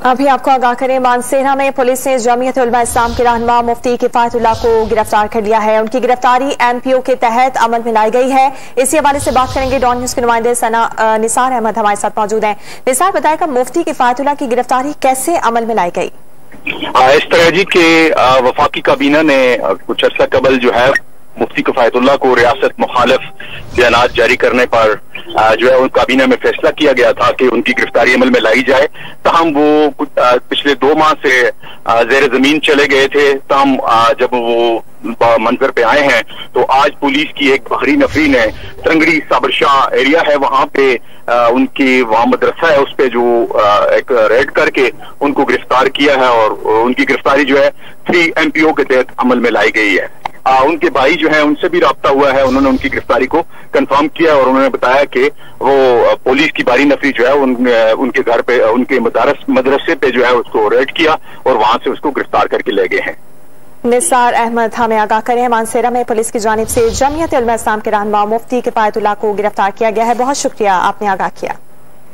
अभी आपको आगाह करें, मानसेरा में पुलिस ने जमीयत उलमा इस्लाम के रहनुमा मुफ्ती किफायतुल्लाह को गिरफ्तार कर लिया है। उनकी गिरफ्तारी MPO के तहत अमल में लाई गई है। इसी हवाले से बात करेंगे, डॉन न्यूज के नुमाइंदे निसार अहमद हमारे साथ मौजूद हैं। निसार, बताएगा मुफ्ती किफायतुल्लाह की गिरफ्तारी कैसे अमल में लाई गई? इस तरह जी के वफाकी काबीना ने कुछ अर्सा कबल जो है मुफ्ती किफायतुल्लाह को रियासत मुखालिफ बयानात जारी करने पर जो है उन काबीना में फैसला किया गया था कि उनकी गिरफ्तारी अमल में लाई जाए। तहम वो पिछले 2 माह से जेर जमीन चले गए थे। तहम जब वो मंजर पे आए हैं तो आज पुलिस की एक बहरी नफरी ने तंगड़ी साबरशाह एरिया है वहां पे उनकी वहां मदरसा है उस पे जो एक रेड करके उनको गिरफ्तार किया है और उनकी गिरफ्तारी जो है 3 MPO के तहत अमल में लाई गई है। उनके भाई जो है उनसे भी राब्ता हुआ है, उन्होंने उनकी गिरफ्तारी को कंफर्म किया और उन्होंने बताया कि वो पुलिस की बारी नफरी जो है उनके घर पे उनके मदरसे पे जो है उसको रेड किया और वहां से उसको गिरफ्तार करके ले गए हैं। निसार अहमद हमें आगाह करें, मानसेरा में पुलिस की जानिब से जमीयत उलमा इस्लाम के रहनुमा मुफ्ती किफायतुल्लाह को गिरफ्तार किया गया है। बहुत शुक्रिया, आपने आगाह किया।